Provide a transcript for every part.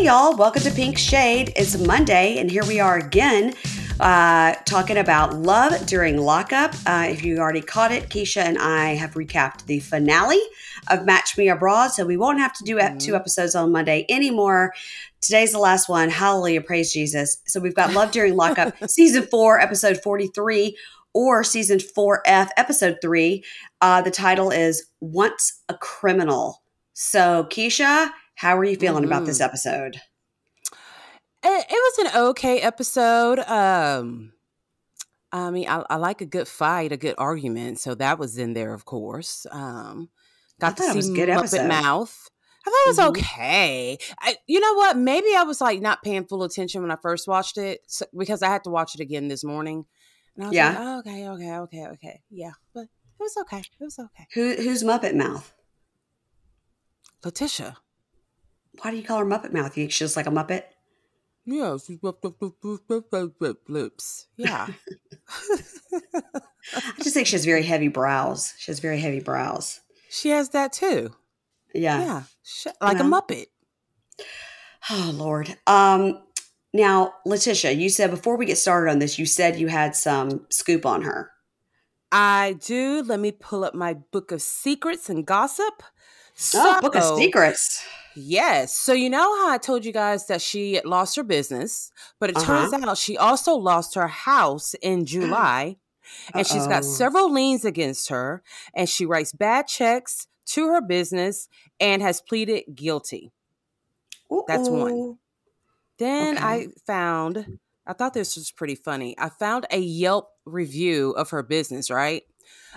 Hey y'all, welcome to Pink Shade. It's Monday and here we are again talking about Love During Lockup. If you already caught it, Keisha and I have recapped the finale of Match Me Abroad, so we won't have to do 2 episodes on Monday anymore. Today's the last one. Hallelujah, praise Jesus. So we've got Love During Lockup, Season 4, Episode 43, or Season 4F, Episode 3. The title is Once a Criminal. So Keisha, how are you feeling about this episode? It was an okay episode. I mean, I like a good fight, a good argument. So that was in there, of course. Got to see Muppet Mouth. I thought it was okay. You know what? Maybe I was like not paying full attention when I first watched it because I had to watch it again this morning. And I was like, oh, okay. Yeah, but it was okay. It was okay. Who's Muppet Mouth? LaTisha. Why do you call her Muppet Mouth? She's just like a Muppet? Yeah, she's lips. Yeah. I just think she has very heavy brows. She has very heavy brows. She has that too. Yeah. Like a Muppet. Oh, Lord. Now, LaTisha, you said before we get started on this, you said you had some scoop on her. I do. Let me pull up my book of secrets and gossip. Book of secrets. Yes. So you know how I told you guys that she lost her business, but it turns out she also lost her house in July, and she's got several liens against her, and she writes bad checks to her business and has pleaded guilty. That's one. Then I thought this was pretty funny. I found a Yelp review of her business, right?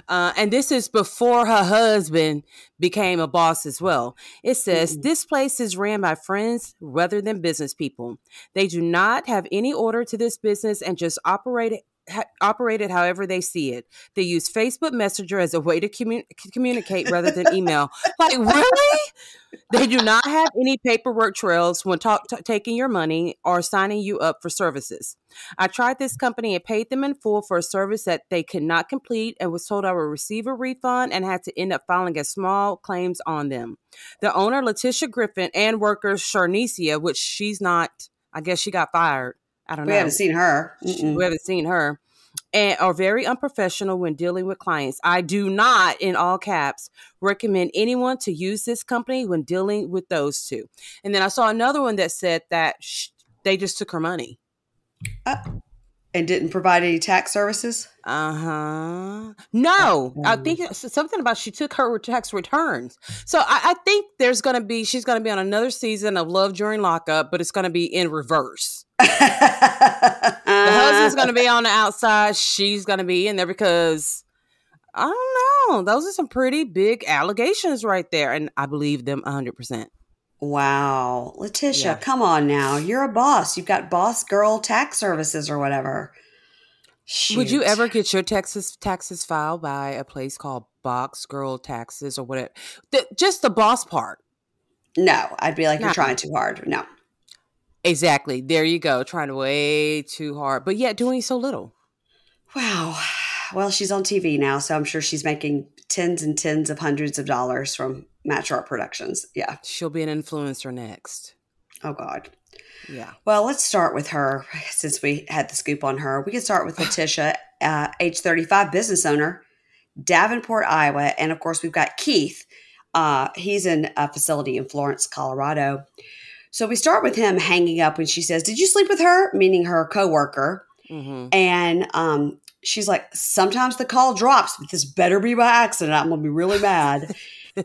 And this is before her husband became a boss as well. It says, this place is ran by friends rather than business people. They do not have any order to this business and just operate it however they see it. They use Facebook Messenger as a way to communicate rather than email. Like, really? They do not have any paperwork trails when taking your money or signing you up for services. I tried this company and paid them in full for a service that they could not complete and was told I would receive a refund and had to end up filing a small claims on them. The owner, LaTisha Griffin, and worker Sharnicia, which she's not, I guess she got fired. I don't know. We haven't seen her. We haven't seen her. And are very unprofessional when dealing with clients. I do not, in all caps, recommend anyone to use this company when dealing with those two. And then I saw another one that said that they just took her money. And didn't provide any tax services? No. I think it's something about she took her tax returns. So I think she's going to be on another season of Love During Lockup, but it's going to be in reverse. The husband's going to be on the outside. She's going to be in there because, I don't know. Those are some pretty big allegations right there. And I believe them 100%. Wow. LaTisha, come on now. You're a boss. You've got boss girl tax services or whatever. Shoot. Would you ever get your taxes filed by a place called Box Girl Taxes or whatever? Just the boss part. No. I'd be like, you're trying too hard. No. Exactly. There you go. Trying way too hard, but yet doing so little. Wow. Well, she's on TV now, so I'm sure she's making tens and tens of hundreds of dollars from Match Art Productions. Yeah. She'll be an influencer next. Oh, God. Yeah. Well, let's start with her since we had the scoop on her. We can start with LaTisha, age 35, business owner, Davenport, Iowa. And, of course, we've got Keith. He's in a facility in Florence, Colorado. So we start with him hanging up when she says, did you sleep with her? Meaning her coworker. And she's like, sometimes the call drops, but this better be by accident. I'm going to be really mad.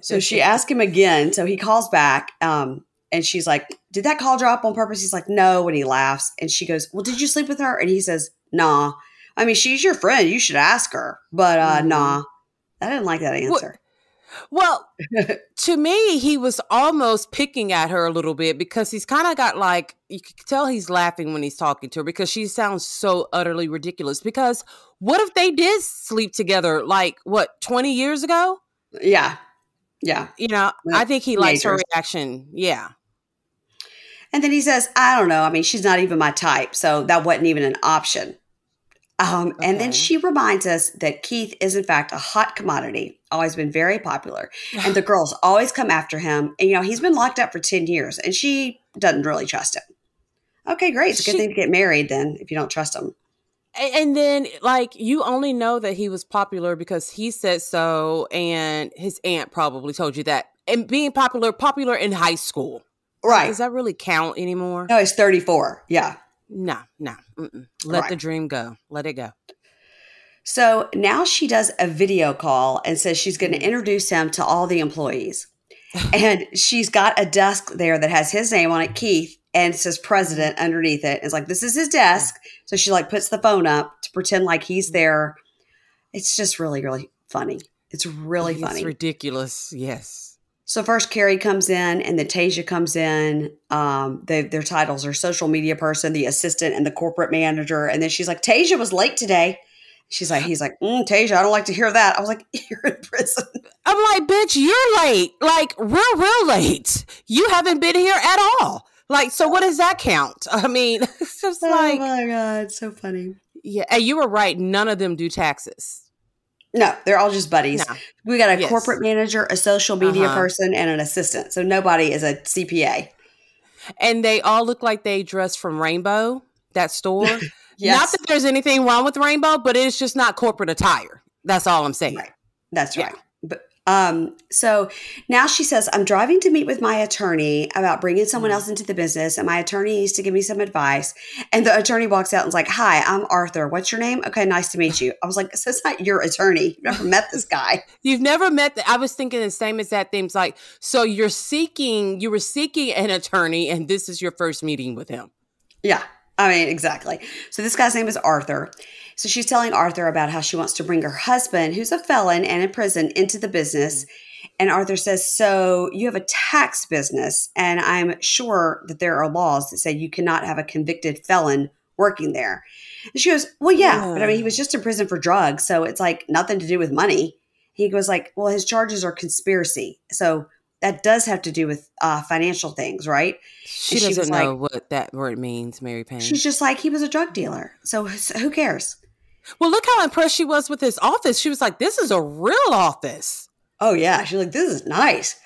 So she asked him again. So he calls back and she's like, did that call drop on purpose? He's like, no. And he laughs. And she goes, well, did you sleep with her? And he says, nah. I mean, she's your friend. You should ask her. But nah. I didn't like that answer. Well, to me, he was almost picking at her a little bit because he's kind of got like, you can tell he's laughing when he's talking to her because she sounds so utterly ridiculous. Because what if they did sleep together like, 20 years ago? Yeah. Yeah. You know, I think he likes her reaction. Yeah. And then he says, I don't know. I mean, she's not even my type. So that wasn't even an option. And then she reminds us that Keith is, in fact, a hot commodity, always been very popular. And the girls always come after him. And, you know, he's been locked up for 10 years. And she doesn't really trust him. Okay, great. It's a good thing to get married then if you don't trust him. And then, like, you only know that he was popular because he said so, and his aunt probably told you that. And being popular in high school. Right. Does that really count anymore? No, he's 34. Yeah. No. Let the dream go. Let it go. So now she does a video call and says she's going to introduce him to all the employees. And she's got a desk there that has his name on it, Keith, and it says president underneath it. It's like, this is his desk. So she like puts the phone up to pretend like he's there. It's just really, really funny. It's really funny. It's ridiculous. Yes. So first Carrie comes in and then Tasia comes in. Their titles are social media person, the assistant, and the corporate manager. And then she's like, Tasia was late today. He's like, Tasia, I don't like to hear that. I was like, you're in prison. I'm like, bitch, you're late. Like, real late. You haven't been here at all. Like, so what does that count? I mean, it's just like. Oh my God, it's so funny. Yeah, and you were right. None of them do taxes. No, they're all just buddies. No. We got a corporate manager, a social media person, and an assistant. So nobody is a CPA. And they all look like they dress from Rainbow, that store. Yes. Not that there's anything wrong with Rainbow, but it's just not corporate attire. That's all I'm saying. Right. That's right. But so now she says, I'm driving to meet with my attorney about bringing someone else into the business, and my attorney needs to give me some advice. And the attorney walks out and is like, hi, I'm Arthur. What's your name? Okay, nice to meet you. I was like, so it's not your attorney. You've never met this guy. You've never met. I was thinking the same as that thing. It's like, so you were seeking an attorney, and this is your first meeting with him. Yeah. I mean, exactly. So this guy's name is Arthur. So she's telling Arthur about how she wants to bring her husband, who's a felon and in prison, into the business. And Arthur says, so you have a tax business, and I'm sure that there are laws that say you cannot have a convicted felon working there. And she goes, well, yeah, but I mean, he was just in prison for drugs, so it's like nothing to do with money. He goes like, well, his charges are conspiracy. So that does have to do with financial things, right? She doesn't know what that word means, Mary Payne. She's just like, he was a drug dealer. So who cares? Well, look how impressed she was with his office. She was like, this is a real office. Oh, yeah. She's like, this is nice.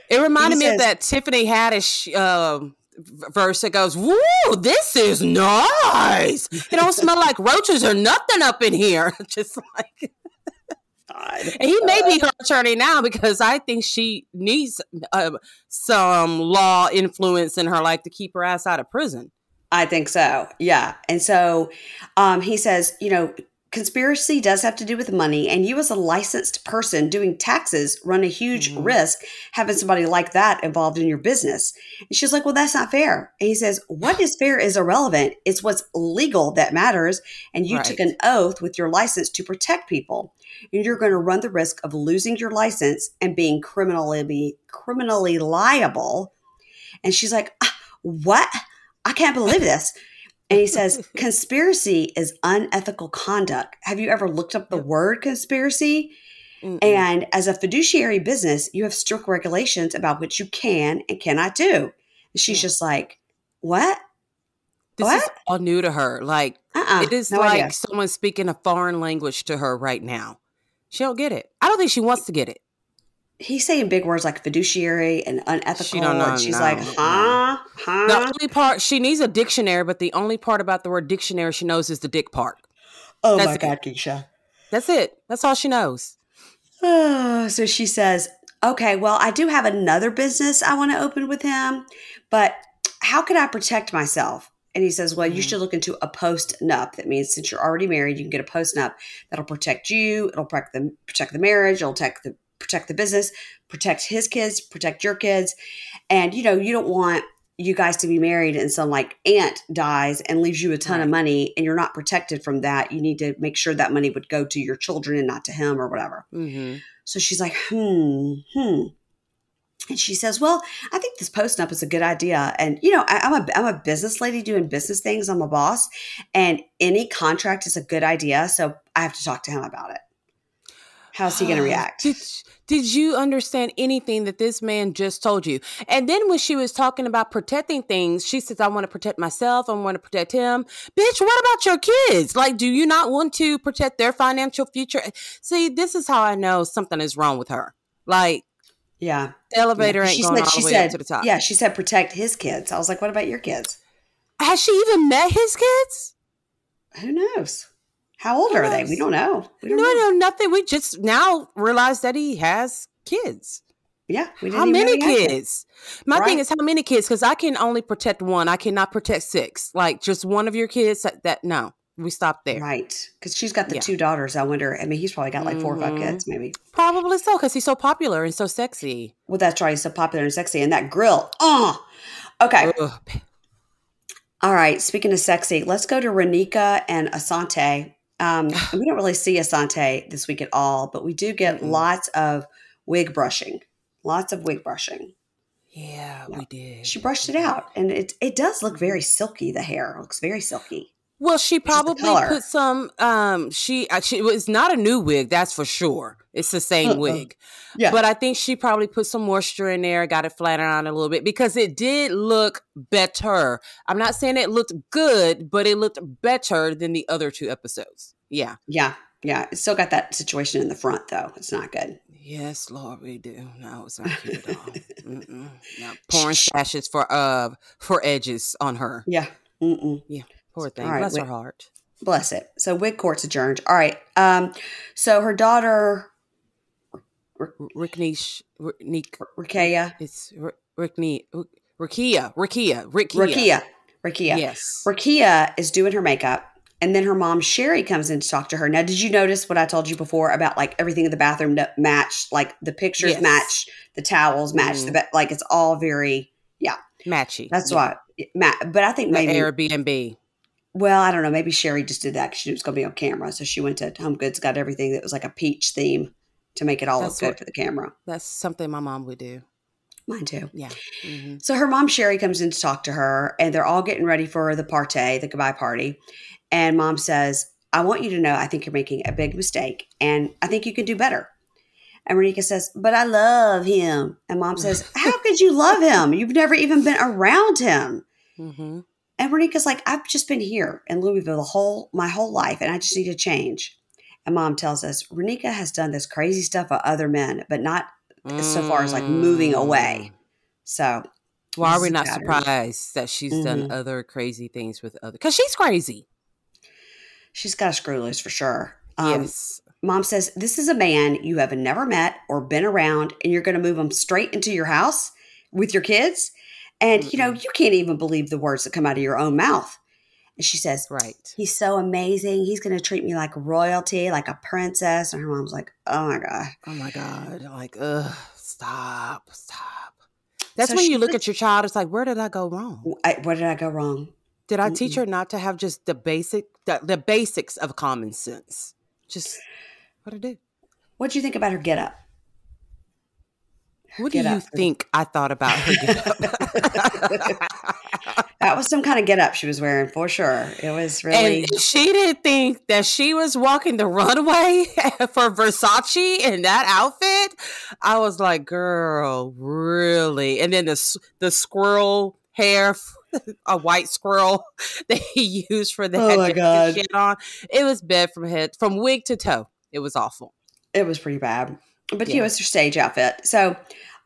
It reminded me of that Tiffany Haddish verse that goes, woo, this is nice. It don't smell like roaches or nothing up in here. Just like... And he may be her attorney now because I think she needs some law influence in her life to keep her ass out of prison. I think so. Yeah. And so he says, conspiracy does have to do with money, and you as a licensed person doing taxes run a huge risk having somebody like that involved in your business. And she's like, well, that's not fair. And he says, what is fair is irrelevant. It's what's legal that matters. And you took an oath with your license to protect people. And you're going to run the risk of losing your license and being criminally liable. And she's like, what? I can't believe this. And he says, conspiracy is unethical conduct. Have you ever looked up the word conspiracy? And as a fiduciary business, you have strict regulations about what you can and cannot do. And she's just like, what? This is all new to her. Like, it is no like idea. Someone speaking a foreign language to her right now. She don't get it. I don't think she wants to get it. He's saying big words like fiduciary and unethical. She don't know, and she's like, huh? The only part, she needs a dictionary, but the only part about the word dictionary she knows is the dick part. Oh my God, Keisha. That's it. That's all she knows. So she says, okay, well, I do have another business I want to open with him, but how could I protect myself? And he says, well, you should look into a post-nup. That means since you're already married, you can get a post-nup that'll protect you. It'll protect the marriage. It'll protect the business, protect his kids, protect your kids. And, you don't want you guys to be married and some like aunt dies and leaves you a ton of money and you're not protected from that. You need to make sure that money would go to your children and not to him or whatever. So she's like, And she says, well, I think this post-nup is a good idea. And, I'm a business lady doing business things. I'm a boss. And any contract is a good idea. So I have to talk to him about it. How's he going to react? Did you understand anything that this man just told you? And then when she was talking about protecting things, she says, I want to protect myself. I want to protect him. Bitch, what about your kids? Like, do you not want to protect their financial future? See, this is how I know something is wrong with her. Like, Yeah. The elevator ain't going all the way up to the top. Yeah, she said protect his kids. I was like, what about your kids? Has she even met his kids? Who knows? How old are they? We don't know. We don't know nothing. We just now realized that he has kids. Yeah. We didn't how even many know kids? My thing is how many kids? Because I can only protect one. I cannot protect 6. Like just one of your kids. That no, we stopped there. Right. Because she's got the 2 daughters. I wonder. I mean, he's probably got like 4 or 5 kids, maybe. Probably so, because he's so popular and so sexy. Well, that's right. He's so popular and sexy, and that grill. Oh, okay. Ugh. All right. Speaking of sexy, let's go to Raneka and Asante. We don't really see Asante this week at all, but we do get lots of wig brushing. Lots of wig brushing. Yeah, we did. She brushed it out, and it does look very silky. The hair looks very silky. Well, she probably put some. She it's not a new wig, that's for sure. It's the same wig. Yeah, but I think she probably put some moisture in there, got it flattened out a little bit because it did look better. I'm not saying it looked good, but it looked better than the other 2 episodes. Yeah. It's still got that situation in the front, though. It's not good. Yes, Lord, we do. No, it's not cute at all. No, pouring sashes for edges on her. Yeah. Yeah. Poor thing. Right, bless her heart. Bless it. So wig court's adjourned. All right. So her daughter, Rickney, Rakea. It's Rickney. Rakia. Yes. Rakia is doing her makeup. And then her mom, Sherry, comes in to talk to her. Now, did you notice what I told you before about like everything in the bathroom matched? Like the pictures match, the towels match, like it's all very, matchy. That's why. But I think maybe Airbnb. Well, I don't know. Maybe Sherry just did that because she was going to be on camera. So she went to Home Goods, got everything that was like a peach theme to make it all look good for the camera. That's something my mom would do. Mine too. Yeah. Mm-hmm. So her mom, Sherry, comes in to talk to her, and they're all getting ready for the party, the goodbye party. And mom says, I want you to know I think you're making a big mistake, and I think you can do better. And Raneka says, but I love him. And mom says, how could you love him? You've never even been around him. Mm-hmm. And Raneka's like, I've just been here in Louisville my whole life, and I just need to change. And mom tells us, Raneka has done this crazy stuff with other men, but not so far as like moving away. So why are we not surprised that she's done other crazy things with other? Because she's crazy. She's got a screw loose for sure. Yes. Mom says, this is a man you have never met or been around, and you're going to move him straight into your house with your kids. And, you can't even believe the words that come out of your own mouth. And she says, right, he's so amazing. He's going to treat me like royalty, like a princess. And her mom's like, oh, my God. Oh, my God. Like, stop. That's when you look at your child. It's like, where did I go wrong? Where did I go wrong? Did I teach her not to have just the basics of common sense? Just what to do. What do you think about her get-up? What do you think I thought about her get-up? That was some kind of get-up she was wearing, for sure. It was really... And she didn't think that she was walking the runway for Versace in that outfit. I was like, girl, really? And then the squirrel hair... a white squirrel that he used for that. Oh my God. Shit on. It was bad from wig to toe. It was awful. It was pretty bad. But it's her stage outfit. So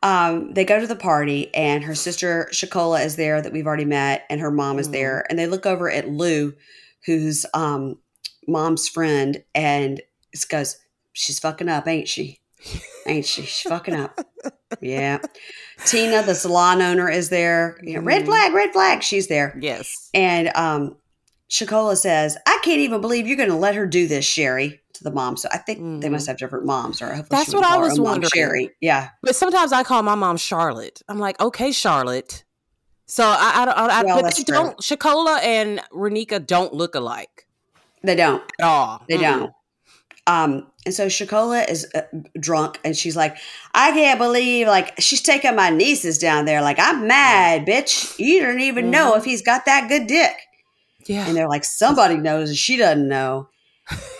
they go to the party, and her sister Shakola is there that we've already met, and her mom is there. And they look over at Lou, who's mom's friend, and it goes, she's fucking up, ain't she? Ain't she? She's fucking up. Yeah. Tina, the salon owner, is there. Red flag. She's there. Yes. And Shakola says, I can't even believe you're going to let her do this, Sherry, to the mom. So I think they must have different moms. Or hopefully that's what I was wondering. Sherry. Yeah. But sometimes I call my mom Charlotte. I'm like, okay, Charlotte. So but they don't. Shakola and Raneka don't look alike. They don't. At all. They don't. And so Shakola is drunk, and she's like, I can't believe, like, she's taking my nieces down there. Like, I'm mad, bitch. You don't even know if he's got that good dick. Yeah. And they're like, somebody knows and she doesn't know.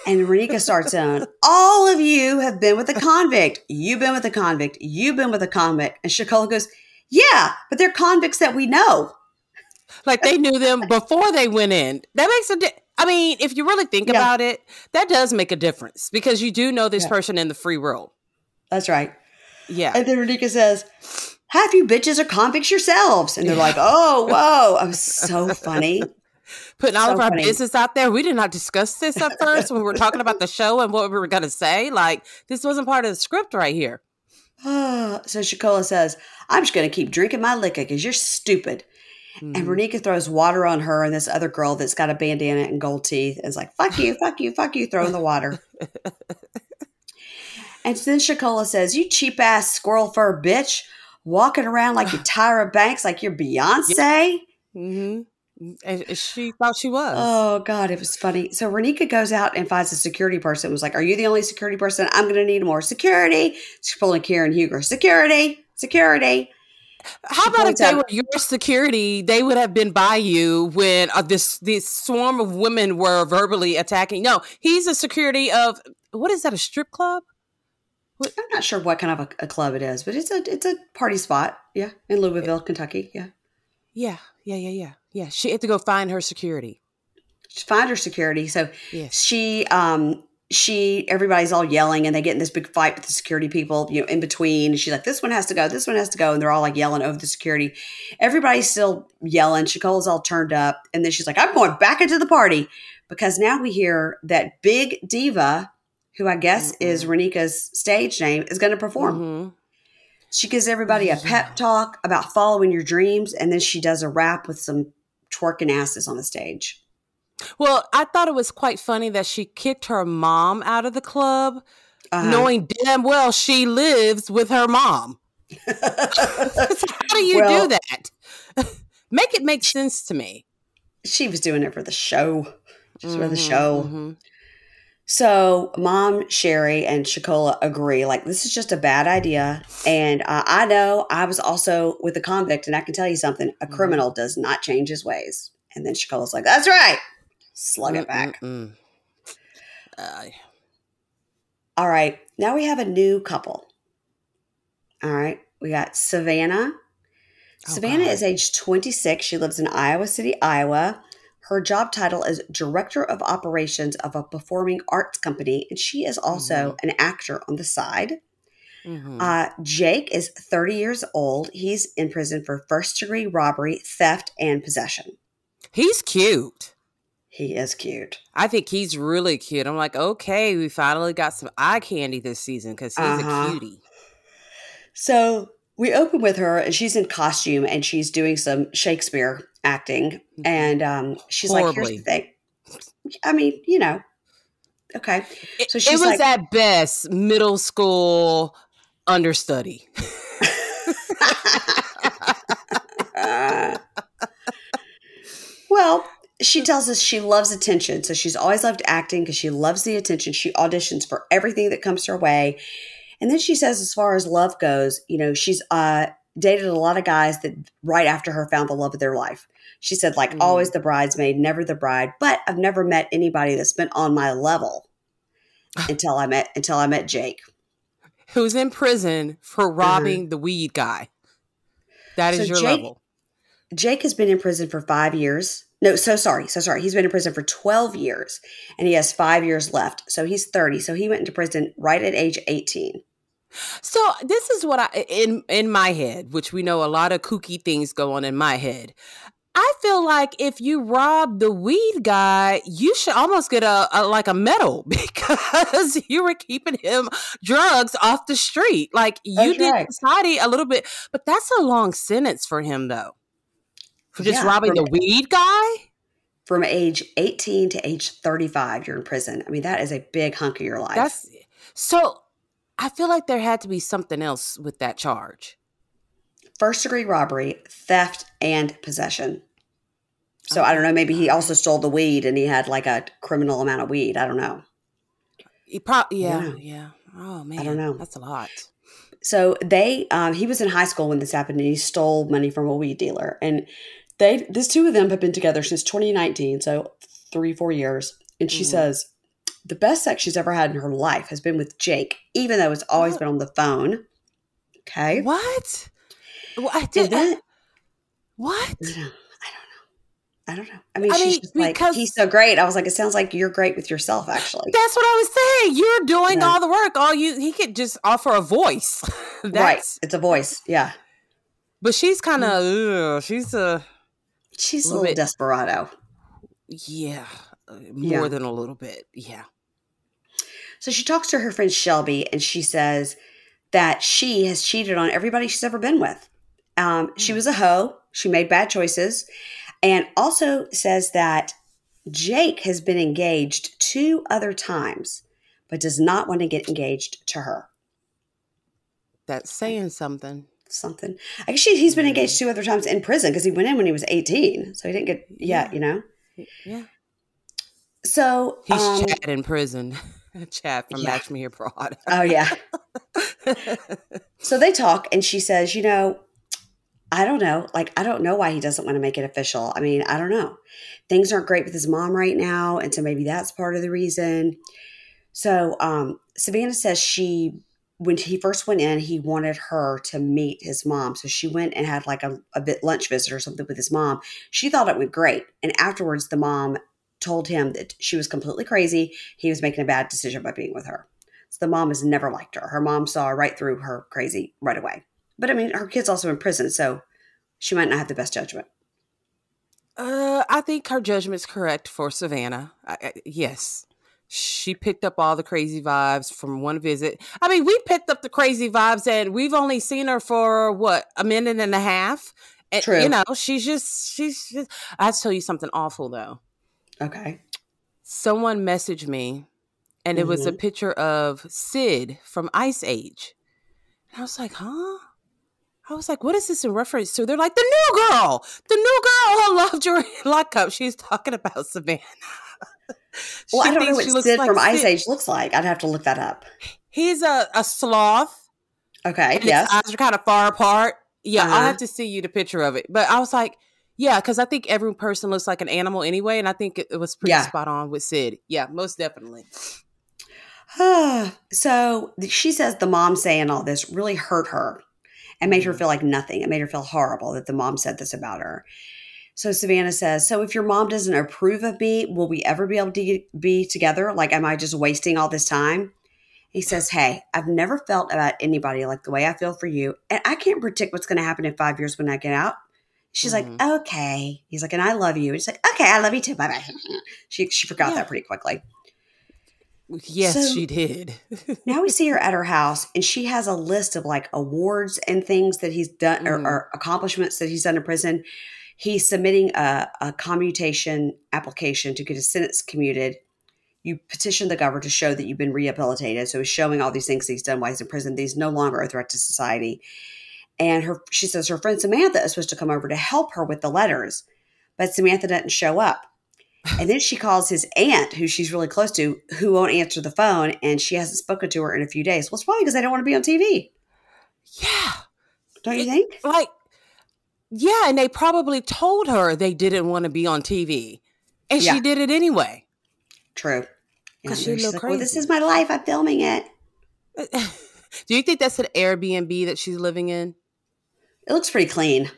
And Raneka starts saying, all of you have been with a convict. You've been with a convict. You've been with a convict. And Shakola goes, yeah, but they're convicts that we know. Like they knew them before they went in. That makes I mean, if you really think about it, that does make a difference because you do know this person in the free world. That's right. Yeah. And then Raneka says, half you bitches are convicts yourselves. And they're like, oh, whoa. It was so funny. Putting all So of our funny. business out there. We did not discuss this at first when we were talking about the show and what we were going to say. Like, this wasn't part of the script right here. So Shakola says, I'm just going to keep drinking my liquor because you're stupid. Mm-hmm. And Raneka throws water on her and this other girl that's got a bandana and gold teeth is like, fuck you, fuck you, fuck you, throwing the water. And then Shakola says, you cheap ass squirrel fur bitch, walking around like you're Tyra Banks, like you're Beyonce. Mm-hmm. And she thought she was. Oh, God, it was funny. So Raneka goes out and finds a security person. Was like, are you the only security person? I'm going to need more security. She's pulling Karen Huger. Security, security. How about if they were your security, they would have been by you when this swarm of women were verbally attacking. No, he's a security of, what is that, a strip club? I'm not sure what kind of a club it is, but it's a party spot. Yeah, in Louisville, Kentucky. Yeah. Yeah. She had to go find her security. Find her security. So yes. Everybody's all yelling and they get in this big fight with the security people, in between. And she's like, this one has to go. This one has to go. And they're all like yelling over the security. Everybody's still yelling. Shakola's all turned up. And then she's like, I'm going back into the party because now we hear that big diva, who I guess is Raneka's stage name, is going to perform. Mm-hmm. She gives everybody a pep talk about following your dreams. And then she does a rap with some twerking asses on the stage. Well, I thought it was quite funny that she kicked her mom out of the club, knowing damn well she lives with her mom. So how do you do that? Make it make sense to me. She was doing it for the show. Just for the show. Mm-hmm. So Mom, Sherry, and Shakola agree, like, this is just a bad idea. And I know I was also with a convict, and I can tell you something. A criminal does not change his ways. And then Shakola's like, that's right. Slug it back. All right. Now we have a new couple. All right. We got Savannah. Savannah is age 26. She lives in Iowa City, Iowa. Her job title is Director of Operations of a performing arts company, and she is also an actor on the side. Jake is 30 years old. He's in prison for first-degree robbery, theft, and possession. He's cute. He is cute. I think he's really cute. I'm like, okay, we finally got some eye candy this season because he's a cutie. So we open with her, and she's in costume, and she's doing some Shakespeare acting. And she's like, here's the thing. I mean, okay. So she's it was at best middle school understudy. Well, she tells us she loves attention. So she's always loved acting because she loves the attention. She auditions for everything that comes her way. And then she says, as far as love goes, she's dated a lot of guys that right after her found the love of their life. She said, like, always the bridesmaid, never the bride. But I've never met anybody that's been on my level until I met Jake, who's in prison for robbing the weed guy. That is your level. Jake has been in prison for 5 years. No, so sorry. He's been in prison for 12 years, and he has 5 years left. So he's 30. So he went into prison right at age 18. So this is what in my head, which we know a lot of kooky things go on in my head. I feel like if you rob the weed guy, you should almost get a medal because you were keeping him drugs off the street. Like you did society a little bit, but that's a long sentence for him though. For just robbing the weed guy? From age 18 to age 35, you're in prison. I mean, that is a big hunk of your life. So I feel like there had to be something else with that charge. First-degree robbery, theft, and possession. So I don't know. Maybe he also stole the weed and he had like a criminal amount of weed. I don't know. Yeah. Oh, man. I don't know. That's a lot. So he was in high school when this happened and he stole money from a weed dealer. And these two of them have been together since 2019. So 3-4 years. And she says the best sex she's ever had in her life has been with Jake, even though it's always been on the phone. Okay. What? What? I don't know. I don't know. I mean, she's just like, he's so great. I was like, it sounds like you're great with yourself, actually. That's what I was saying. You're doing all the work. He could just offer a voice. Right. It's a voice. Yeah. But she's kind of, she's a little desperado. Yeah. More than a little bit. Yeah. So she talks to her friend Shelby, and she says that she has cheated on everybody she's ever been with. She was a hoe. She made bad choices. And also says that Jake has been engaged 2 other times, but does not want to get engaged to her. That's saying something. I guess he's been engaged 2 other times in prison because he went in when he was 18. So he didn't get yet, you know? Yeah. So he's Chad in prison. Chad from Match Me Here Broad. Oh, yeah. So they talk, and she says, I don't know. Like, I don't know why he doesn't want to make it official. I mean, I don't know. Things aren't great with his mom right now. And so maybe that's part of the reason. So Savannah says when he first went in, he wanted her to meet his mom. So she went and had like a lunch visit or something with his mom. She thought it went great. And afterwards, the mom told him that she was completely crazy. He was making a bad decision by being with her. So the mom has never liked her. Her mom saw right through her crazy right away. But I mean, her kid's also in prison, so she might not have the best judgment. I think her judgment's correct for Savannah. Yes. She picked up all the crazy vibes from one visit. I mean, we picked up the crazy vibes, and we've only seen her for, a minute and a half? And, True. She's just, I have to tell you something awful, though. Okay. Someone messaged me, and it was a picture of Sid from Ice Age. And I was like, huh? I was like, what is this in reference to? They're like, the new girl who Love During Lockup. She's talking about Savannah. Well, I don't know what Sid from Ice Age looks like. I'd have to look that up. He's a sloth. Okay, and yes. His eyes are kind of far apart. Yeah, I'll have to see you the picture of it. But I was like, yeah, because I think every person looks like an animal anyway. And I think it was pretty spot on with Sid. Yeah, most definitely. So she says the mom saying all this really hurt her. And made her feel like nothing. It made her feel horrible that the mom said this about her. So Savannah says, so if your mom doesn't approve of me, will we ever be able to be together? Like, am I just wasting all this time? He says, hey, I've never felt about anybody like the way I feel for you. And I can't predict what's going to happen in 5 years when I get out. She's like, okay. He's like, and I love you. And she's like, okay, I love you too. Bye-bye. She forgot that pretty quickly. Yes, she did. Now we see her at her house, and she has a list of like awards and things that he's done or accomplishments that he's done in prison. He's submitting a commutation application to get his sentence commuted. You petition the governor to show that you've been rehabilitated. So he's showing all these things that he's done while he's in prison. He's no longer a threat to society. And she says her friend Samantha is supposed to come over to help her with the letters, but Samantha doesn't show up. And then she calls his aunt, who she's really close to, who won't answer the phone, and she hasn't spoken to her in a few days. Well, it's probably because they don't want to be on TV. Yeah. Don't you think? Yeah, and they probably told her they didn't want to be on TV. And she did it anyway. True. Because she's like, well, this is my life. I'm filming it. Do you think that's an Airbnb that she's living in? It looks pretty clean.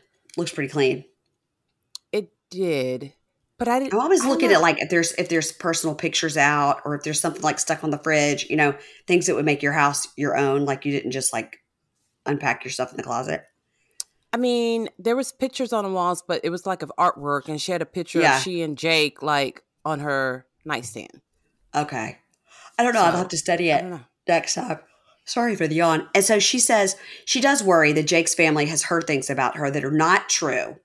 It did. But I'm always looking at like if there's personal pictures out, or if there's something like stuck on the fridge, things that would make your house your own. Like you didn't just like unpack your stuff in the closet. I mean, there was pictures on the walls, but it was like of artwork, and she had a picture of she and Jake like on her nightstand. Okay. I don't know. I'll have to study it next time. Sorry for the yawn. And so she says she does worry that Jake's family has heard things about her that are not true.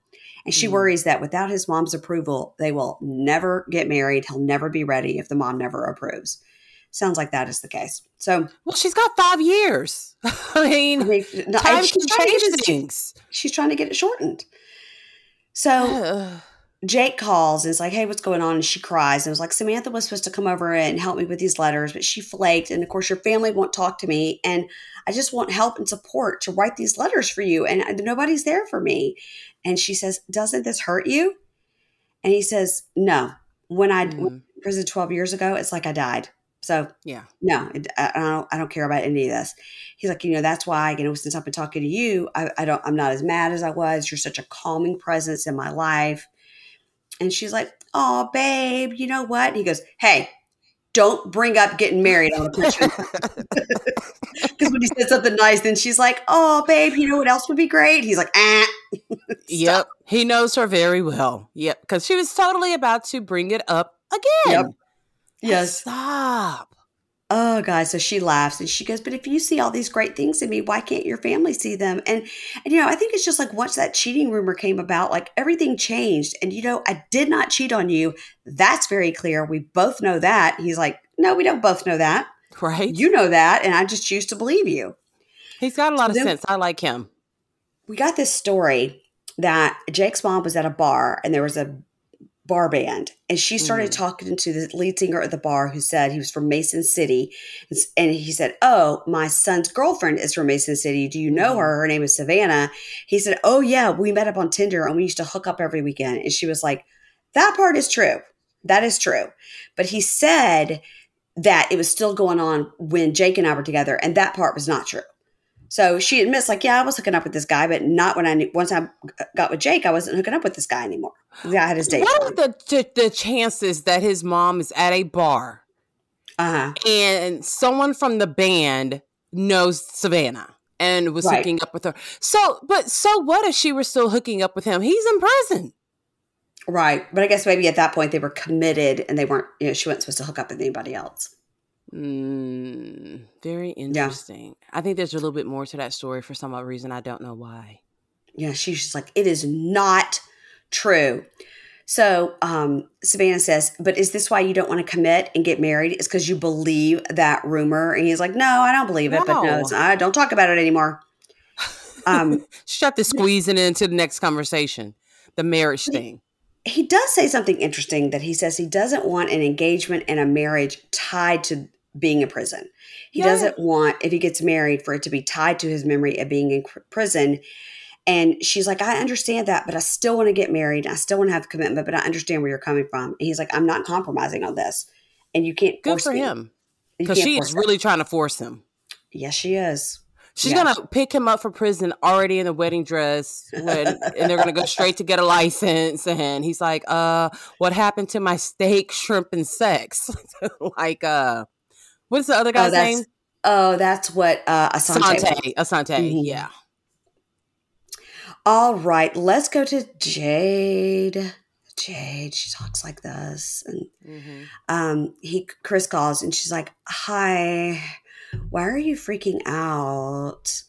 And she worries that without his mom's approval, they will never get married. He'll never be ready if the mom never approves. Sounds like that is the case. So, well, she's got 5 years. I mean time can change things. She's trying to get it shortened. So Jake calls and is like, hey, what's going on? And she cries and was like, Samantha was supposed to come over and help me with these letters, but she flaked. And of course, your family won't talk to me. And I just want help and support to write these letters for you. And nobody's there for me. And she says, doesn't this hurt you? And he says, no. When I went to prison 12 years ago, it's like I died. So no, I don't care about any of this. He's like, that's why, since I've been talking to you, I'm not as mad as I was. You're such a calming presence in my life. And she's like, oh, babe, you know what? And he goes, hey, don't bring up getting married on a picture. Because when he said something nice, then she's like, oh, babe, you know what else would be great? He's like, Yep. He knows her very well. Yep. Because she was totally about to bring it up Yep. again. Yes. Stop. Oh, guys. So she laughs and she goes, but if you see all these great things in me, why can't your family see them? And I think it's just like once that cheating rumor came about, like everything changed. And, I did not cheat on you. That's very clear. We both know that. He's like, no, we don't both know that. Right. You know that. And I just choose to believe you. He's got a lot of sense. I like him. We got this story that Jake's mom was at a bar and there was a bar band, and she started talking to the lead singer of the bar who said he was from Mason City, and he said, oh, my son's girlfriend is from Mason City, do you know her? Her name is Savannah. He said, oh yeah, we met up on Tinder and we used to hook up every weekend. And she was like, that part is true, that is true, but he said that it was still going on when Jake and I were together, and that part was not true. So she admits, like, yeah, I was hooking up with this guy, but not once I got with Jake, I wasn't hooking up with this guy anymore. Yeah, I had his date. What are the chances that his mom is at a bar and someone from the band knows Savannah and was hooking up with her? So what if she were still hooking up with him? He's in prison. Right. But I guess maybe at that point they were committed and they weren't, she wasn't supposed to hook up with anybody else. Very interesting. Yeah. I think there's a little bit more to that story for some odd reason. I don't know why. Yeah, she's just like, it is not true. So Savannah says, but is this why you don't want to commit and get married? It's because you believe that rumor. And he's like, no, I don't believe it. But no, I don't talk about it anymore. She have to squeeze it into the next conversation, the marriage thing. He does say something interesting that he says he doesn't want an engagement and a marriage tied to being in prison. He doesn't want, if he gets married, for it to be tied to his memory of being in prison. And she's like, I understand that, but I still want to get married. I still want to have commitment, but I understand where you're coming from. And he's like, I'm not compromising on this. And you can't force me. Good for him. Because she is really trying to force him. Yes, she is. She's going to pick him up from prison already in a wedding dress and they're going to go straight to get a license. And he's like, what happened to my steak, shrimp, and sex? Like, what's the other guy's name? Oh, that's what Asante. Asante, yeah. All right, let's go to Jade. Jade, she talks like this. And Chris calls and she's like, hi, why are you freaking out?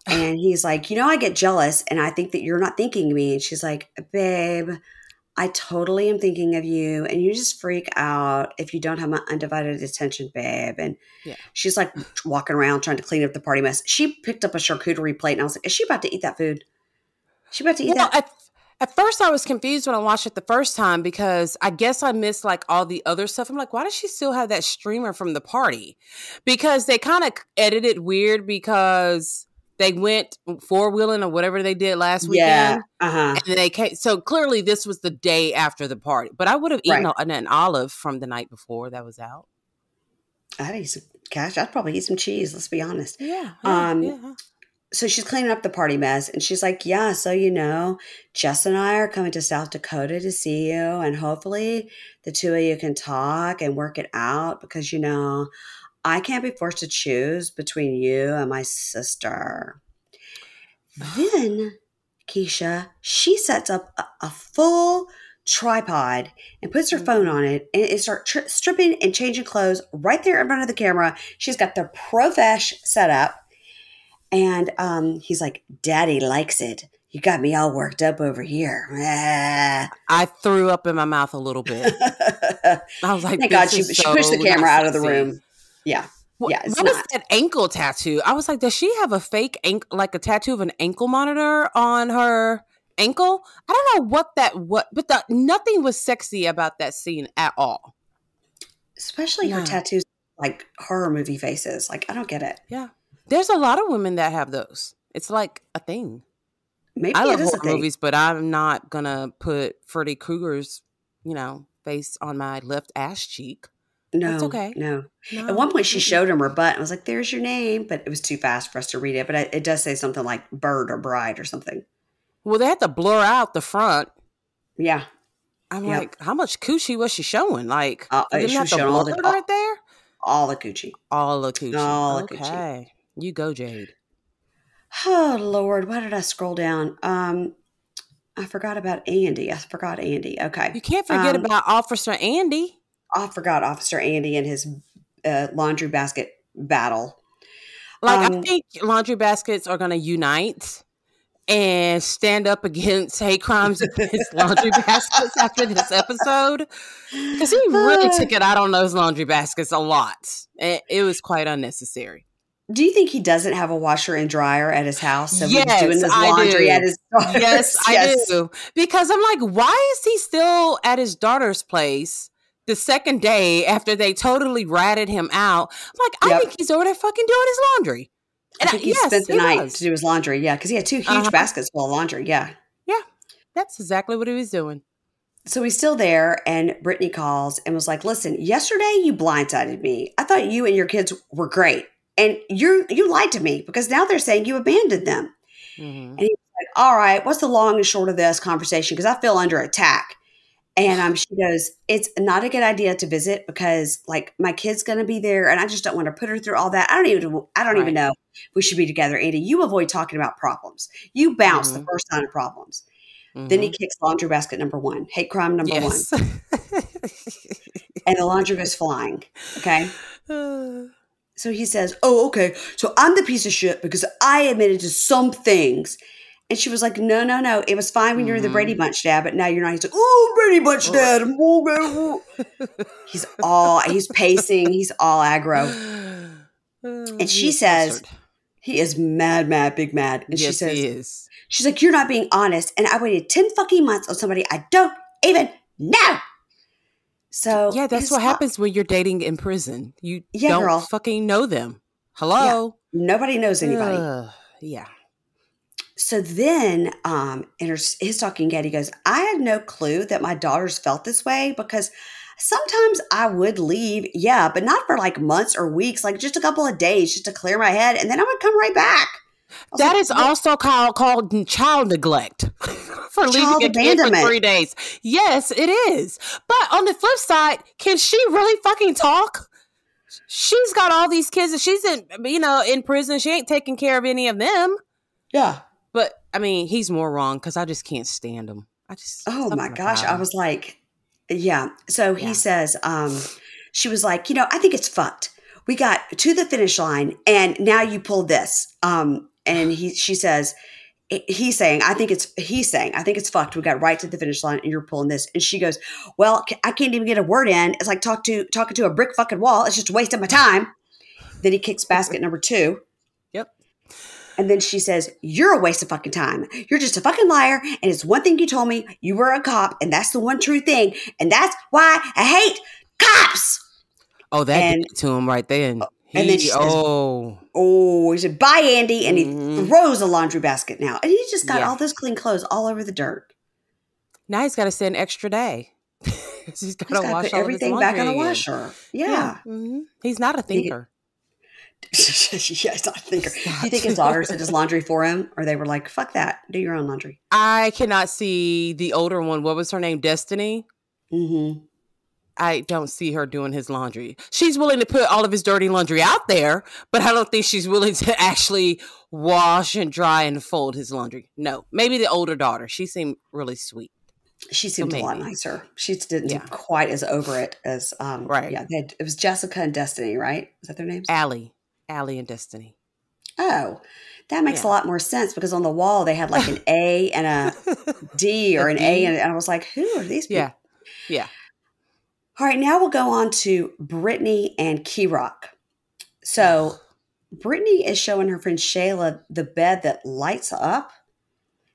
And he's like, I get jealous and I think that you're not thinking of me. And she's like, babe, I totally am thinking of you. And you just freak out if you don't have my undivided attention, babe. And she's like walking around trying to clean up the party mess. She picked up a charcuterie plate and I was like, is she about to eat that food? She about to eat that? At first I was confused when I watched it the first time because I guess I missed like all the other stuff. I'm like, why does she still have that streamer from the party? Because they kind of edited weird because they went four-wheeling or whatever they did last weekend. And they came, so clearly this was the day after the party. But I would have eaten an olive from the night before that was out. I'd eat some cash. I'd probably eat some cheese. Let's be honest. Yeah. So she's cleaning up the party mess and she's like, yeah, so, Jess and I are coming to South Dakota to see you. And hopefully the two of you can talk and work it out because, I can't be forced to choose between you and my sister. Then Keisha, she sets up a full tripod and puts her phone on it and it starts stripping and changing clothes right there in front of the camera. She's got the Profesh set up. And he's like, Daddy likes it. You got me all worked up over here. I threw up in my mouth a little bit. I was like, thank God she pushed the camera out of the room. Yeah. What is that ankle tattoo? I was like, does she have a fake like a tattoo of an ankle monitor on her ankle? I don't know but nothing was sexy about that scene at all. Especially her tattoos, like horror movie faces. Like, I don't get it. Yeah. There's a lot of women that have those. It's like a thing. Maybe I love horror movies, but I'm not going to put Freddy Krueger's, face on my left ass cheek. No, that's okay. No. At one point, she showed him her butt. I was like, there's your name. But it was too fast for us to read it. But it does say something like bird or bride or something. Well, they had to blur out the front. Yeah. I'm like, how much coochie was she showing? Like, didn't she have was the showing blood right there? all the coochie. All the coochie. All the coochie. Okay. You go, Jade. Oh, Lord. Why did I scroll down? I forgot about Andy. Okay. You can't forget about Officer Andy. I forgot Officer Andy and his laundry basket battle. Like, I think laundry baskets are going to unite and stand up against hate crimes against laundry baskets after this episode. Because he really took it out on those laundry baskets a lot. It was quite unnecessary. Do you think he doesn't have a washer and dryer at his house? So yes, he's doing his laundry at his daughter's? Yes, I do. Because I'm like, why is he still at his daughter's place the second day after they totally ratted him out? I'm like, I think he's over there fucking doing his laundry. And I think he spent the night to do his laundry. Yeah, because he had 2 huge baskets full of laundry. Yeah. Yeah, that's exactly what he was doing. So he's still there, and Brittney calls and was like, listen, yesterday you blindsided me. I thought you and your kids were great. And you lied to me because now they're saying you abandoned them. Mm-hmm. And he's like, all right, what's the long and short of this conversation? Because I feel under attack. And she goes, it's not a good idea to visit because like my kid's going to be there and I just don't want to put her through all that. I don't even know if we should be together. Andy, you avoid talking about problems. You bounce the first sign of problems. Mm-hmm. Then he kicks laundry basket number 1, hate crime number 1. And the laundry goes flying. Okay. So he says, oh, okay. So I'm the piece of shit because I admitted to some things. And she was like, no. It was fine when you were the Brady Bunch dad, but now you're not. He's like, oh, Brady Bunch dad. He's pacing. He's all aggro. And she says, he is mad, big mad. And she says, he is. She's like, you're not being honest. And I waited 10 fucking months on somebody I don't even know. So yeah, that's what happens when you're dating in prison. You don't fucking know them. Hello? Yeah, nobody knows anybody. Yeah. So then in his talking head, he goes, I had no clue that my daughters felt this way because sometimes I would leave, but not for like months or weeks, like just a couple of days just to clear my head. And then I would come right back. That is also called child neglect for leaving a kid for 3 days. Yes, it is. But on the flip side, can she really fucking talk? She's got all these kids and she's in prison. She ain't taking care of any of them. Yeah. But I mean, he's more wrong because I just can't stand him. Oh my gosh. I was like, yeah. So he says, she was like, I think it's fucked. We got to the finish line and now you pulled this. And she says, he's saying, I think it's fucked. We got right to the finish line and you're pulling this. And she goes, well, I can't even get a word in. It's like talking to a brick fucking wall. It's just a waste of my time. Then he kicks basket number 2. Yep. And then she says, you're a waste of fucking time. You're just a fucking liar. And it's one thing you told me. You were a cop. And that's the one true thing. And that's why I hate cops. Oh, that did it to him right then. And then she says, he said, bye, Andy. And he throws a laundry basket now. And he's just got all those clean clothes all over the dirt. Now he's got to stay an extra day. he's got to wash put everything back in the washer. Yeah. Mm-hmm. He's not a thinker. He's not a thinker. Do you think his daughters did his laundry for him? Or they were like, fuck that. Do your own laundry. I cannot see the older one. What was her name? Destiny? Mm-hmm. I don't see her doing his laundry. She's willing to put all of his dirty laundry out there, but I don't think she's willing to actually wash and dry and fold his laundry. No, maybe the older daughter. She seemed really sweet. She seemed a lot nicer. She didn't seem quite as over it as, right. Yeah, it was Jessica and Destiny, right? Is that their names? Allie and Destiny. Oh, that makes a lot more sense because on the wall they had like an A and a D or an A. And I was like, who are these people? Yeah. All right, now we'll go on to Brittney and Kerock. So Brittney is showing her friend Shayla the bed that lights up.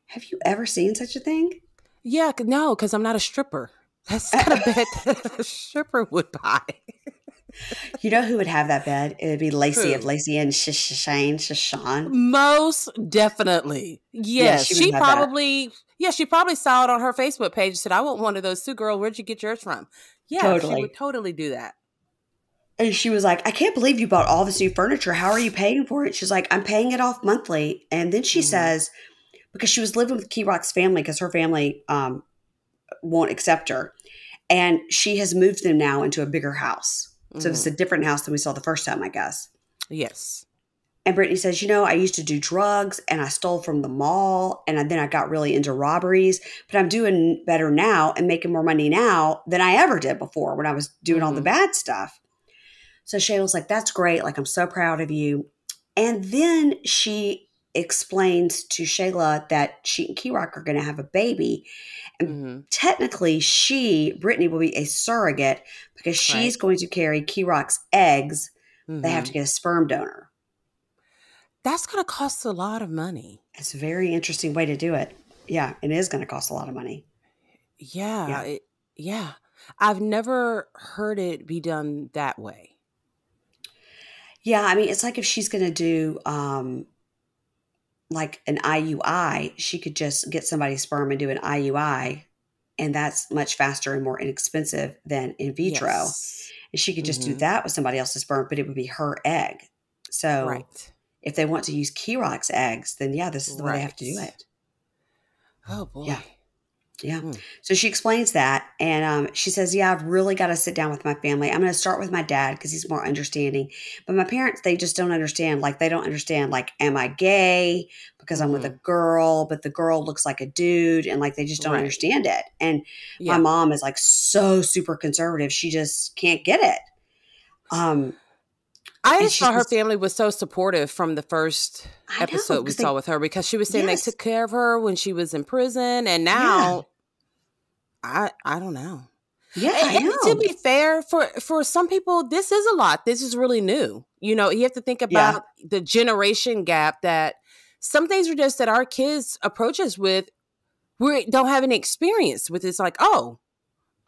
Have you ever seen such a thing? Yeah, no, because I'm not a stripper. That's not a bed that a stripper would buy. You know who would have that bed? It would be Lacey of Lacey and Shashawn. Most definitely. Yes. She probably saw it on her Facebook page and said, I want one of those too, girl. Where'd you get yours from? Yeah, totally. She would totally do that. And she was like, I can't believe you bought all this new furniture. How are you paying for it? She's like, I'm paying it off monthly. And then she says, because she was living with Kerock's family, because her family won't accept her. And she has moved them now into a bigger house. So it's a different house than we saw the first time, I guess. Yes. And Brittney says, I used to do drugs and I stole from the mall and then I got really into robberies, but I'm doing better now and making more money now than I ever did before when I was doing all the bad stuff. So Shayla's like, that's great. Like, I'm so proud of you. And then she explains to Shayla that she and Kerock are going to have a baby. And technically Brittney will be a surrogate because she's going to carry Kerock's eggs. They have to get a sperm donor. That's going to cost a lot of money. It's a very interesting way to do it. Yeah, it is going to cost a lot of money. Yeah. I've never heard it be done that way. Yeah, I mean, it's like if she's going to do like an IUI, she could just get somebody's sperm and do an IUI, and that's much faster and more inexpensive than in vitro. Yes. And she could just do that with somebody else's sperm, but it would be her egg. So if they want to use Kerock's eggs, then this is the way they have to do it. Oh, boy. Yeah. So she explains that. And she says, I've really got to sit down with my family. I'm going to start with my dad because he's more understanding. But my parents, they just don't understand. Like, they don't understand, like, am I gay because I'm with a girl, but the girl looks like a dude. And, like, they just don't understand it. And my mom is, like, so super conservative. She just can't get it. I just thought her family was so supportive from the first episode we saw with her, because she was saying they took care of her when she was in prison, and now I don't know. Yeah, and to be fair, for some people, this is a lot. This is really new. You have to think about the generation gap, that some things are just that our kids approach us with, we don't have any experience with. It's like, oh,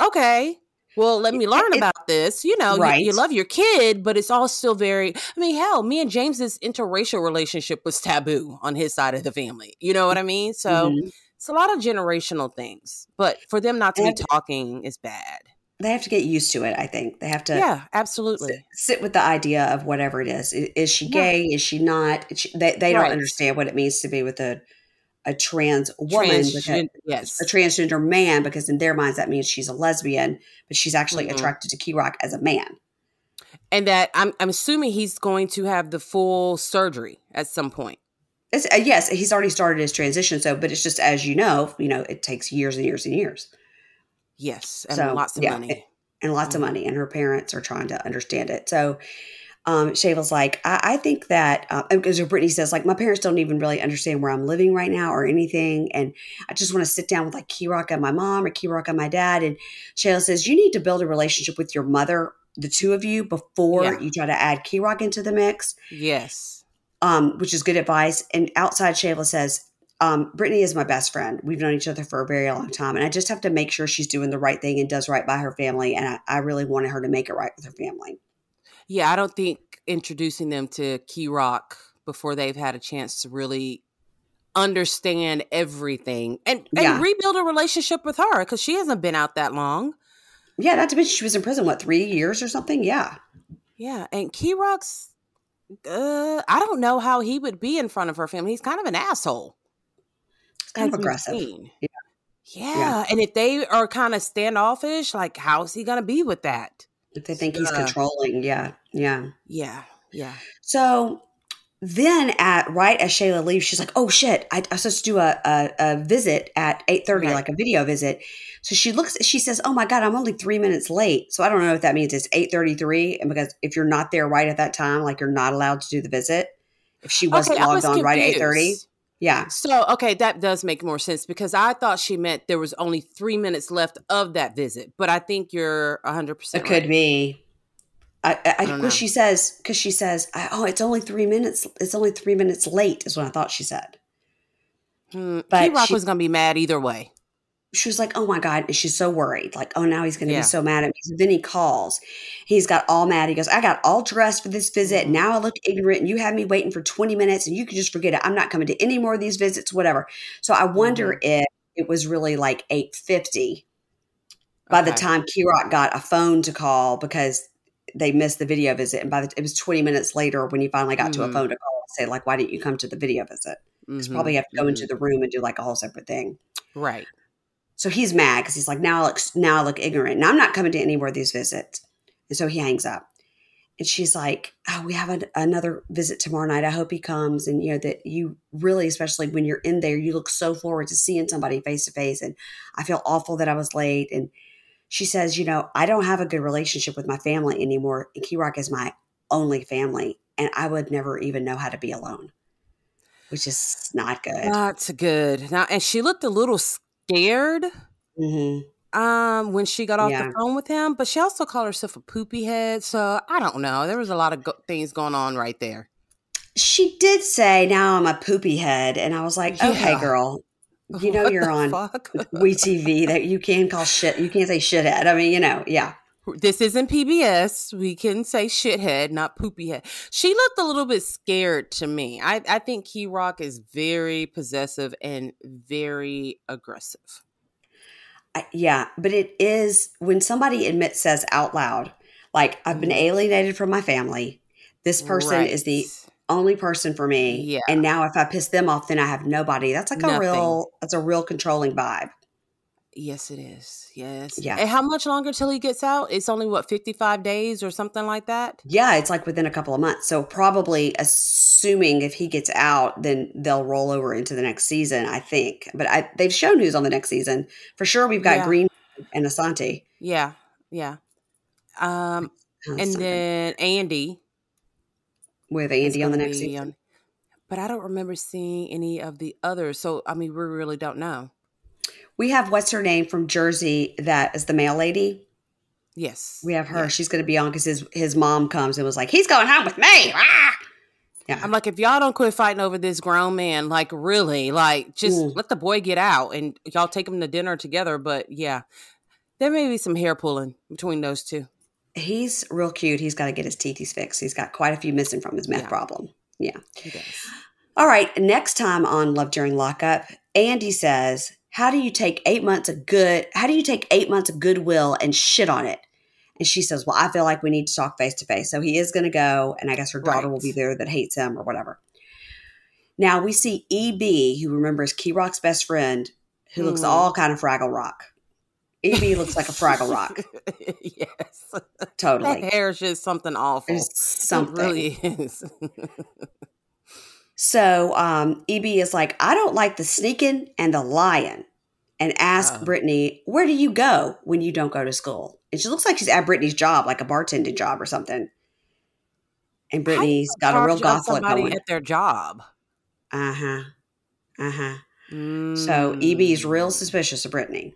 okay. Well, let me learn about this. You love your kid, but it's all still very, I mean, hell, me and James's interracial relationship was taboo on his side of the family. You know what I mean? So it's a lot of generational things, but for them not to be talking is bad. They have to get used to it, I think. They have to absolutely sit with the idea of whatever it is. Is she gay? Is she not? They don't understand what it means to be with a trans woman, a transgender man, because in their minds that means she's a lesbian, but she's actually attracted to Kerock as a man. And that I'm assuming he's going to have the full surgery at some point. Yes, he's already started his transition. So, but it's just, as it takes years and years and years. Yes, and lots of money. And lots of money, and her parents are trying to understand it. So Shayla's like, I think that, because Brittney says, like, my parents don't even really understand where I'm living right now or anything. And I just want to sit down with, like, Kerock and my mom or Kerock and my dad. And Shayla says, you need to build a relationship with your mother, the two of you, before you try to add Kerock into the mix. Yes. Which is good advice. And outside, Shayla says, Brittney is my best friend. We've known each other for a very long time. And I just have to make sure she's doing the right thing and does right by her family. And I really wanted her to make it right with her family. Yeah, I don't think introducing them to Kerock before they've had a chance to really understand everything and rebuild a relationship with her, because she hasn't been out that long. Yeah, not to mention she was in prison, 3 years or something? Yeah. Yeah, and Kerock's, I don't know how he would be in front of her family. He's kind of an asshole. It's kind of aggressive. Yeah, and if they are kind of standoffish, like, how's he going to be with that? If they think he's controlling, yeah. So then right as Shayla leaves, she's like, oh shit, I was supposed to do a visit at 8:30, like a video visit. So she says, oh my God, I'm only 3 minutes late. So I don't know if that means it's 8:33. And because if you're not there right at that time, like, you're not allowed to do the visit. If she wasn't logged on right at 8:30. Yeah. So, okay, that does make more sense, because I thought she meant there was only 3 minutes left of that visit. But I think you're 100% It could be. Because she says, oh, it's only 3 minutes. It's only 3 minutes late is what I thought she said. But Kerock was going to be mad either way. She was like, oh my God. And she's so worried. Like, oh, now he's going to be so mad at me. So then he calls. He's got all mad. He goes, I got all dressed for this visit. Now I look ignorant. And you had me waiting for 20 minutes and you can just forget it. I'm not coming to any more of these visits, whatever. So I wonder if it was really like 8:50 by the time Kerock got a phone to call, because they missed the video visit. And it was 20 minutes later when he finally got to a phone to call and say, like, why didn't you come to the video visit? Because probably you have to go into the room and do like a whole separate thing. Right. So he's mad because he's like, now I look ignorant. And I'm not coming to any more of these visits. And so he hangs up. And she's like, oh, we have another visit tomorrow night. I hope he comes. And, that you really, especially when you're in there, you look so forward to seeing somebody face to face. And I feel awful that I was late. And she says, I don't have a good relationship with my family anymore. And Kerock is my only family. And I would never even know how to be alone, which is not good. Not good. Now, and she looked a little scared. Mm-hmm. When she got off the phone with him, but she also called herself a poopy head. So I don't know. There was a lot of things going on right there. She did say, now I'm a poopy head. And I was like, okay, girl, you're on WeTV that you can call shit. You can't say shithead. I mean, yeah. This isn't PBS. We can say shithead, not poopy head. She looked a little bit scared to me. I think Kerock is very possessive and very aggressive. Yeah, but it is when somebody says out loud, like, I've been alienated from my family. This person is the only person for me. Yeah. And now if I piss them off, then I have nobody. That's like that's a real controlling vibe. Yes, it is. Yes. Yeah. And how much longer till he gets out? It's only 55 days or something like that? Yeah, it's like within a couple of months. So probably assuming if he gets out, then they'll roll over into the next season, I think. But they've shown who's on the next season. For sure, we've got Green and Asante. Yeah, yeah. And then Andy. We have Andy on the next season. But I don't remember seeing any of the others. So, I mean, we really don't know. We have, what's her name from Jersey, that is the mail lady. Yes. We have her. Yeah. She's going to be on because his mom comes and was like, he's going home with me. Ah! Yeah. I'm like, if y'all don't quit fighting over this grown man, like really, like just let the boy get out and y'all take him to dinner together. But yeah, there may be some hair pulling between those two. He's real cute. He's got to get his teethies fixed. He's got quite a few missing from his meth problem. Yeah. He does. All right. Next time on Love During Lockup, Andy says, how do you take 8 months of goodwill and shit on it? And she says, well, I feel like we need to talk face to face. So he is going to go. And I guess her daughter will be there that hates him or whatever. Now we see EB, who remembers Kerock's best friend, who looks all kind of Fraggle Rock. EB looks like a Fraggle Rock. Yes. Totally. That hair is just something awful. It's something. It really is. So EB is like, I don't like the sneaking and the lying, and ask Brittney, where do you go when you don't go to school? And she looks like she's at Brittney's job, like a bartending job or something. And Brittney's got a real goth look going. At their job. So EB's real suspicious of Brittney.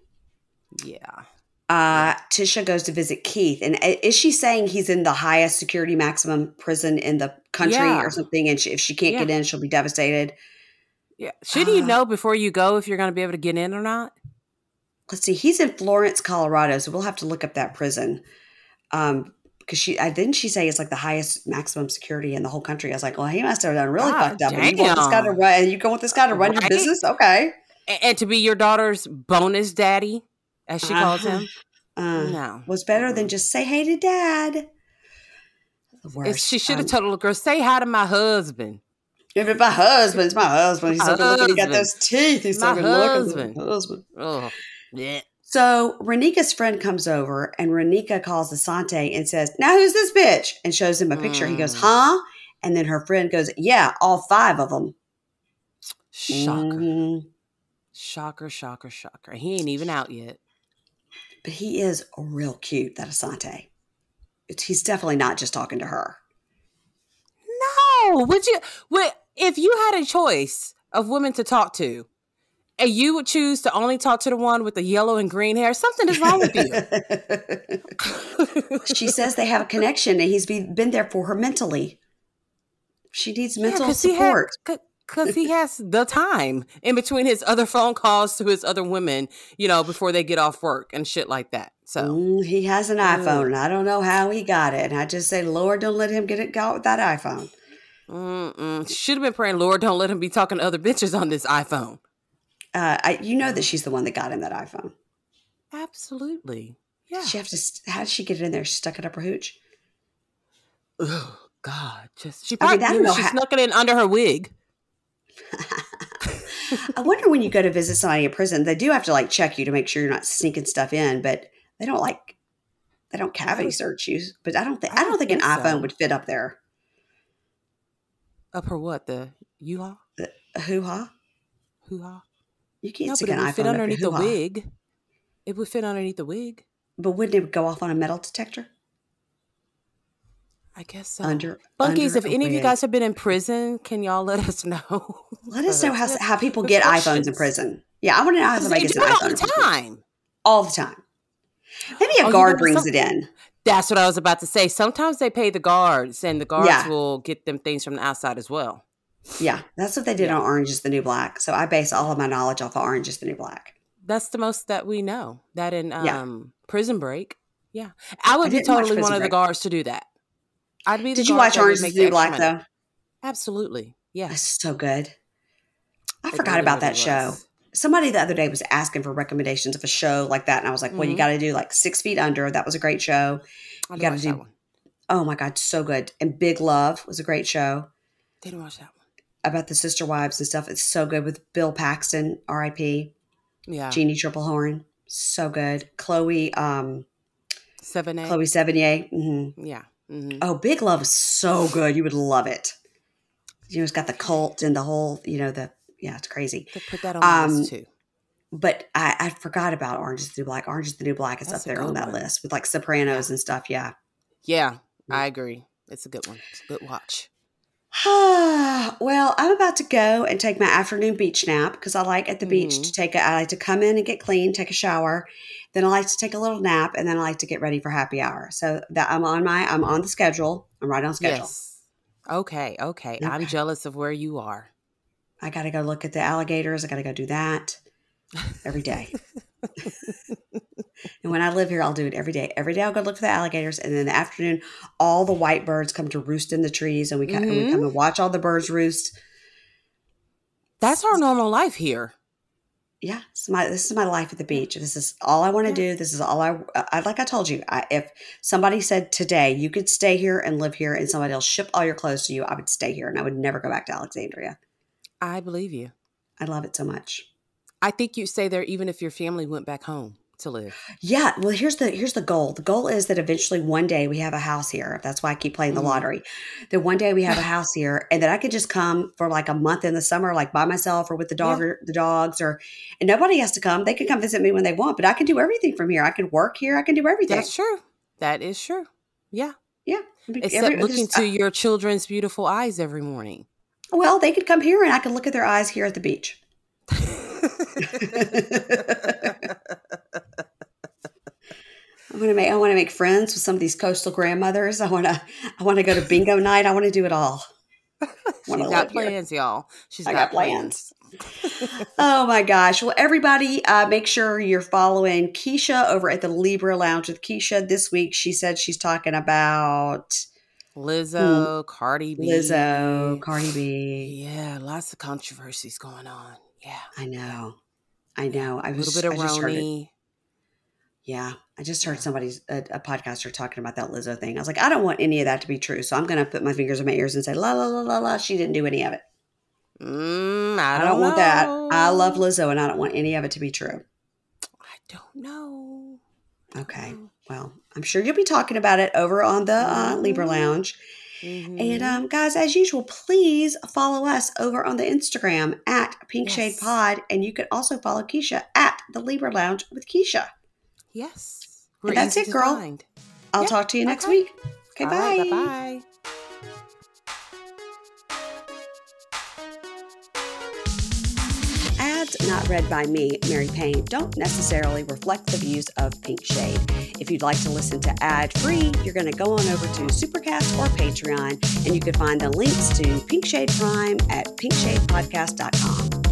Yeah. Tisha goes to visit Keith. And is she saying he's in the highest security maximum prison in the country or something? And if she can't get in, she'll be devastated. Yeah. Should you know before you go if you're going to be able to get in or not? Let's see. He's in Florence, Colorado. So we'll have to look up that prison. Because didn't she say it's like the highest maximum security in the whole country? I was like, well, he must have done really fucked up. And you want this guy to run your business? Okay. And to be your daughter's bonus daddy, as she calls him? No. Was better than just say hey to dad. The worst. She should have told the girl, say hi to my husband. If my husband, it's my husband. He's so good looking. He got those teeth. He's so good looking. My husband. Oh, yeah. So Raneka's friend comes over and Raneka calls Asante and says, now who's this bitch? And shows him a picture. He goes, huh? And then her friend goes, yeah, all 5 of them. Shocker. Mm-hmm. Shocker. He ain't even out yet. But he is real cute, that Asante. He's definitely not just talking to her. No. If you had a choice of women to talk to, and you would choose to only talk to the one with the yellow and green hair, something is wrong with you. She says they have a connection, and he's been there for her mentally. She needs mental support. Because he has the time in between his other phone calls to his other women, before they get off work and shit like that. So he has an iPhone, and I don't know how he got it. And I just say, Lord, don't let him get out with that iPhone. Should have been praying, Lord, don't let him be talking to other bitches on this iPhone. You know that she's the one that got him that iPhone. Absolutely. Yeah. How did she get it in there? She stuck it up her hooch. Oh God! She snuck it in under her wig. I wonder when you go to visit somebody in prison, they do have to like check you to make sure you're not sneaking stuff in, but they don't cavity search you. But I don't think an iPhone would fit up there. Up her what? The U-Haul? The hoo-ha? Hoo-ha? You can't No, stick but an it would iPhone fit up underneath your the hoo-ha. wig. It would fit underneath the wig. But wouldn't it go off on a metal detector? I guess so. under Bunkies, if any of you wig. guys have been in prison, can y'all let us know? Let us know how people get iPhones in prison. Yeah, I want to know how somebody gets an iPhone all the time. All the time. Maybe a guard brings it in. That's what I was about to say. Sometimes they pay the guards, and the guards will get them things from the outside as well. Yeah, that's what they did on Orange is the New Black. So I base all of my knowledge off of Orange is the New Black. That's the most that we know. That in Prison Break. Yeah. I would be totally one of the guards to do that. I'd be the Did you watch Orange is the New Black, though? Absolutely. Yeah. That's so good. I forgot about that show. Somebody the other day was asking for recommendations of a show like that. And I was like, well, you got to do like 6 Feet Under. That was a great show. You got to do that one. Oh my God, so good. And Big Love was a great show. Didn't watch that one. About the sister wives and stuff. It's so good with Bill Paxton, R.I.P. Yeah. Jeannie Triplehorn. So good. Chloe Sevigny. Mm-hmm. Yeah. Mm-hmm. Oh, Big Love is so good. You would love it. You know, it's got the cult and the whole, it's crazy. To put that on the list too. But I forgot about Orange is the New Black. Orange is the New Black is up there on that list with like Sopranos and stuff. Yeah. Yeah, I agree. It's a good one. It's a good watch. Well, I'm about to go and take my afternoon beach nap because I like at the beach I like to come in and get clean, take a shower. Then I like to take a little nap, and then I like to get ready for happy hour. So that I'm on the schedule. I'm right on schedule. Yes. Okay. I'm jealous of where you are. I got to go look at the alligators. I got to go do that every day. And when I live here, I'll do it every day. Every day I'll go look for the alligators. And then in the afternoon, all the white birds come to roost in the trees, and we come and watch all the birds That's our normal life here. Yeah, this is my life at the beach. This is all I want to do. This is all I like. I told you, if somebody said today you could stay here and live here, and somebody else ship all your clothes to you, I would stay here, and I would never go back to Alexandria. I believe you. I love it so much. I think you'd stay there even if your family went back home to live. Yeah. Well, here's the goal. The goal is that eventually one day we have a house here. That's why I keep playing the lottery. That one day we have a house here, and that I could just come for like a month in the summer, like by myself or with the dog or the dogs, and nobody has to come. They can come visit me when they want, but I can do everything from here. I can work here. I can do everything. That's true. That is true. Yeah. Yeah. Except looking to your children's beautiful eyes every morning. Well, they could come here, and I can look at their eyes here at the beach. I want to make friends with some of these coastal grandmothers. I want to go to bingo night. I want to do it all. She's got plans, y'all. I got plans. Oh my gosh. Well, everybody, make sure you're following Keisha over at the Libra Lounge with Keisha. This week, she said she's talking about Lizzo, Cardi B. Yeah, lots of controversies going on. Yeah. I know. A little bit of Roni. Yeah. I just heard a podcaster talking about that Lizzo thing. I was like, I don't want any of that to be true. So I'm going to put my fingers in my ears and say, la, la, la, la, la. She didn't do any of it. I don't want that. I love Lizzo, and I don't want any of it to be true. I don't know. Okay. Well, I'm sure you'll be talking about it over on the Libra Lounge. And guys, as usual, please follow us over on the Instagram at Pink Shade Pod. And you can also follow Keisha at the Libra Lounge with Keisha. Yes. And that's it, girl. I'll talk to you next week. Okay, bye. Right, bye-bye. Ads not read by me, Mary Payne, don't necessarily reflect the views of Pink Shade. If you'd like to listen to ad-free, you're going to go on over to Supercast or Patreon, and you can find the links to Pink Shade Prime at pinkshadepodcast.com.